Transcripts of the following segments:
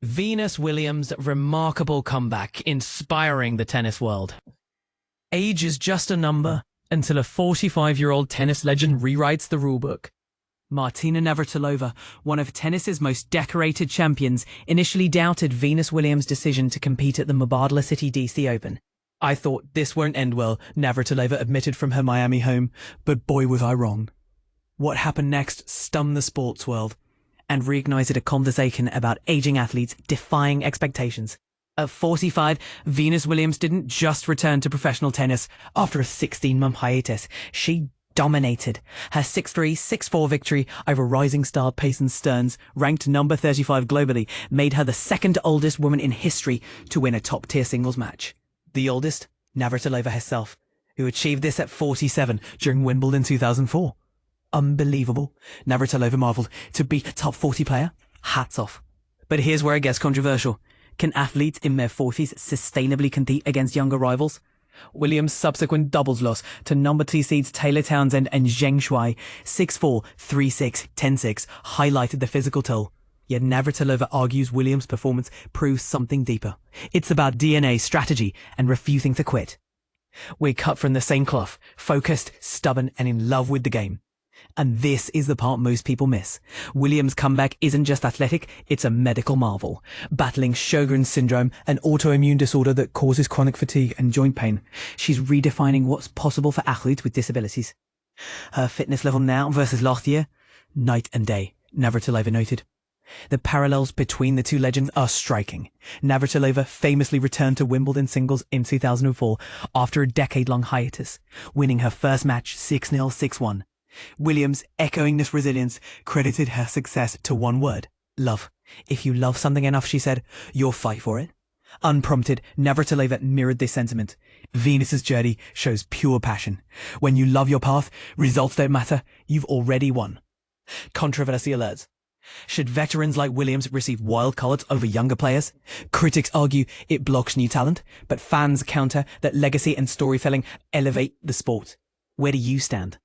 Venus Williams' remarkable comeback inspiring the tennis world. Age is just a number until a 45-year-old tennis legend rewrites the rulebook. Martina Navratilova, one of tennis's most decorated champions, initially doubted Venus Williams' decision to compete at the Citi DC Open. "I thought this won't end well," Navratilova admitted from her Miami home, but boy was I wrong. What happened next stunned the sports world and reignited a conversation about aging athletes defying expectations. At 45, Venus Williams didn't just return to professional tennis after a 16-month hiatus. She dominated. Her 6-3, 6-4 victory over rising star Peyton Stearns, ranked number 35 globally, made her the second oldest woman in history to win a top-tier singles match. The oldest, Navratilova herself, who achieved this at 47 during Wimbledon 2004. Unbelievable, Navratilova marveled. To be a top 40 player? Hats off. But here's where it gets controversial. Can athletes in their 40s sustainably compete against younger rivals? Williams' subsequent doubles loss to number 2 seeds Taylor Townsend and Zheng Shuai, 6-4, 3-6, 10-6, highlighted the physical toll. Yet Navratilova argues Williams' performance proves something deeper. It's about DNA, strategy, and refusing to quit. We're cut from the same cloth, focused, stubborn, and in love with the game. And this is the part most people miss. Williams' comeback isn't just athletic, it's a medical marvel. Battling Sjogren's syndrome, an autoimmune disorder that causes chronic fatigue and joint pain, she's redefining what's possible for athletes with disabilities. Her fitness level now versus last year? Night and day, Navratilova noted. The parallels between the two legends are striking. Navratilova famously returned to Wimbledon singles in 2004 after a decade-long hiatus, winning her first match 6-0, 6-1. Williams, echoing this resilience, credited her success to one word: love. "If you love something enough," she said, "you'll fight for it." Unprompted, Navratilova mirrored this sentiment. Venus's journey shows pure passion. When you love your path, results don't matter, you've already won. Controversy alerts. Should veterans like Williams receive wild cards over younger players? Critics argue it blocks new talent, but fans counter that legacy and storytelling elevate the sport. Where do you stand?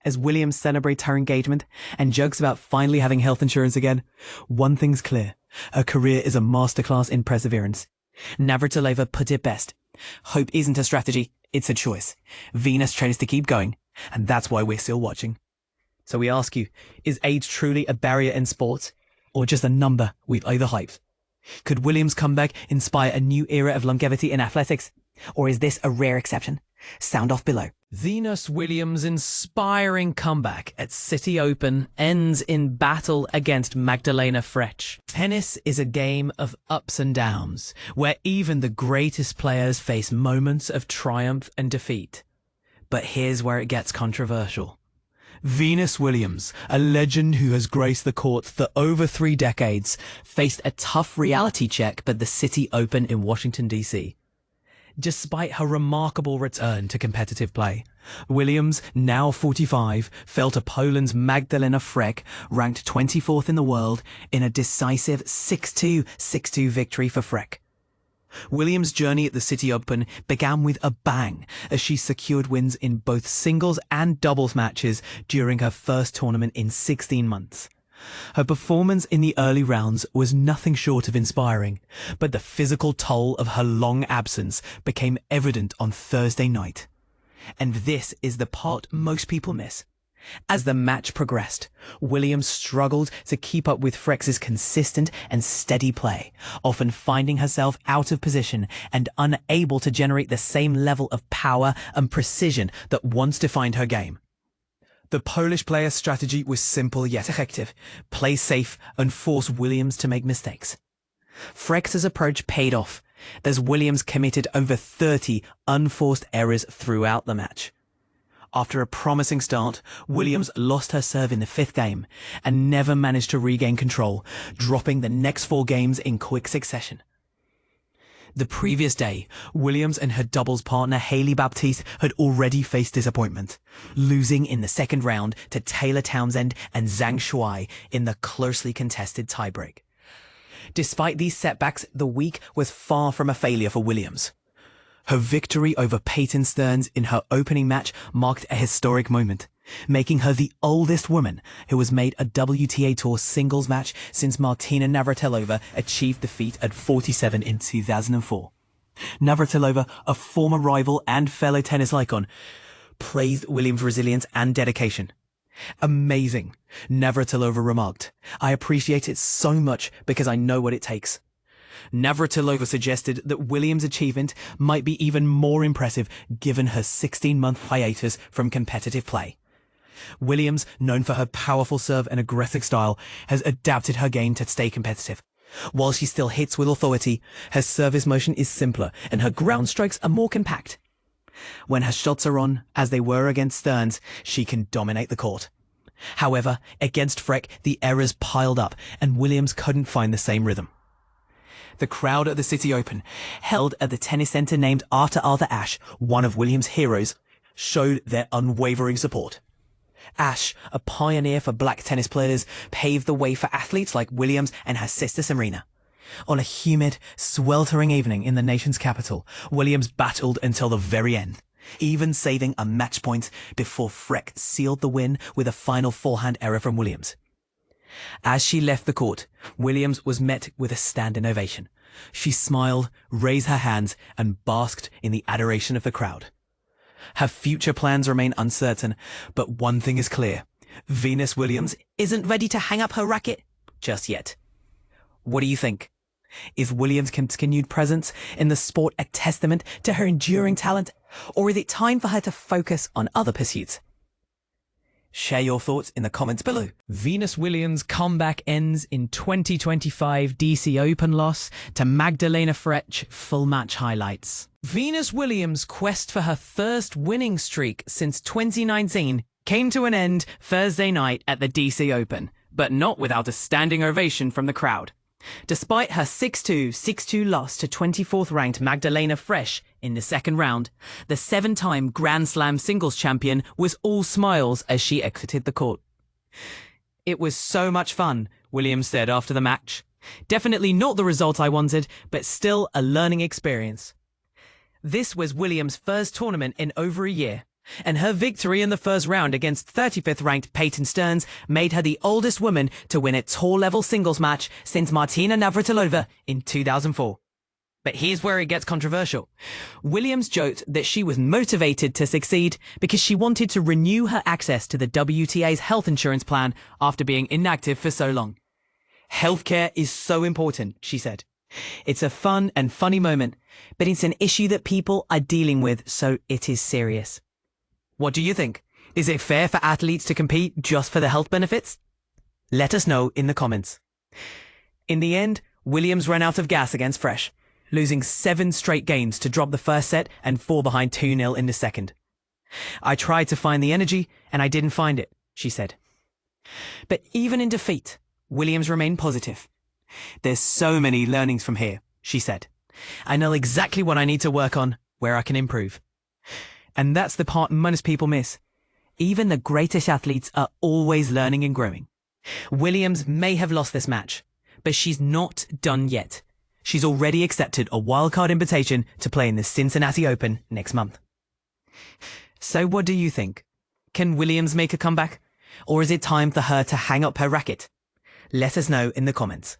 As Williams celebrates her engagement and jokes about finally having health insurance again, one thing's clear: her career is a masterclass in perseverance. Navratilova put it best: hope isn't a strategy, it's a choice. Venus chose to keep going, and that's why we're still watching. So we ask you, is age truly a barrier in sports, or just a number we've overhyped? Could Williams' comeback inspire a new era of longevity in athletics, or is this a rare exception? Sound off below. Venus Williams' inspiring comeback at Citi Open ends in battle against Magdalena Frech. Tennis is a game of ups and downs, where even the greatest players face moments of triumph and defeat. But here's where it gets controversial. Venus Williams, a legend who has graced the courts for over 3 decades, faced a tough reality check at the Citi Open in Washington, D.C. Despite her remarkable return to competitive play, Williams, now 45, fell to Poland's Magdalena Frech, ranked 24th in the world, in a decisive 6-2, 6-2 victory for Frech. Williams' journey at the Citi Open began with a bang as she secured wins in both singles and doubles matches during her first tournament in 16 months. Her performance in the early rounds was nothing short of inspiring, but the physical toll of her long absence became evident on Thursday night. And this is the part most people miss. As the match progressed, Williams struggled to keep up with Frech's consistent and steady play, often finding herself out of position and unable to generate the same level of power and precision that once defined her game. The Polish player's strategy was simple yet effective: play safe and force Williams to make mistakes. Frech's approach paid off, as Williams committed over 30 unforced errors throughout the match. After a promising start, Williams lost her serve in the 5th game and never managed to regain control, dropping the next 4 games in quick succession. The previous day, Williams and her doubles partner Hailey Baptiste had already faced disappointment, losing in the 2nd round to Taylor Townsend and Zheng Shuai in the closely contested tiebreak. Despite these setbacks, the week was far from a failure for Williams. Her victory over Peyton Stearns in her opening match marked a historic moment, making her the oldest woman who has made a WTA Tour singles match since Martina Navratilova achieved the feat at 47 in 2004. Navratilova, a former rival and fellow tennis icon, praised Williams' resilience and dedication. "Amazing," Navratilova remarked. "I appreciate it so much because I know what it takes." Navratilova suggested that Williams' achievement might be even more impressive given her 16-month hiatus from competitive play. Williams, known for her powerful serve and aggressive style, has adapted her game to stay competitive. While she still hits with authority, her service motion is simpler and her ground strokes are more compact. When her shots are on, as they were against Stearns, she can dominate the court. However, against Frech, the errors piled up and Williams couldn't find the same rhythm. The crowd at the Citi Open, held at the tennis centre named after Arthur Ashe, one of Williams' heroes, showed their unwavering support. Ashe, a pioneer for black tennis players, paved the way for athletes like Williams and her sister Serena. On a humid, sweltering evening in the nation's capital, Williams battled until the very end, even saving a match point before Frech sealed the win with a final forehand error from Williams. As she left the court, Williams was met with a standing ovation. She smiled, raised her hands, and basked in the adoration of the crowd. Her future plans remain uncertain, but one thing is clear. Venus Williams isn't ready to hang up her racket just yet. What do you think? Is Williams' continued presence in the sport a testament to her enduring talent, or is it time for her to focus on other pursuits? Share your thoughts in the comments below. Venus Williams' comeback ends in 2025 DC Open loss to Magdalena Frech. Full match highlights. Venus Williams' quest for her first winning streak since 2019 came to an end Thursday night at the DC Open, but not without a standing ovation from the crowd. Despite her 6-2, 6-2 loss to 24th ranked Magdalena Frech in the second round, the 7-time Grand Slam singles champion was all smiles as she exited the court. "It was so much fun," Williams said after the match. "Definitely not the result I wanted, but still a learning experience." This was Williams' first tournament in over a year, and her victory in the first round against 35th ranked Peyton Stearns made her the oldest woman to win a tour-level singles match since Martina Navratilova in 2004. But here's where it gets controversial. Williams joked that she was motivated to succeed because she wanted to renew her access to the WTA's health insurance plan after being inactive for so long. "Healthcare is so important," she said. "It's a fun and funny moment, but it's an issue that people are dealing with, so it is serious." What do you think? Is it fair for athletes to compete just for the health benefits? Let us know in the comments. In the end, Williams ran out of gas against Frech, losing 7 straight games to drop the first set and fall behind 2-0 in the second. "I tried to find the energy and I didn't find it," she said. But even in defeat, Williams remained positive. "There's so many learnings from here," she said. "I know exactly what I need to work on, where I can improve." And that's the part most people miss. Even the greatest athletes are always learning and growing. Williams may have lost this match, but she's not done yet. She's already accepted a wildcard invitation to play in the Cincinnati Open next month. So what do you think? Can Williams make a comeback? Or is it time for her to hang up her racket? Let us know in the comments.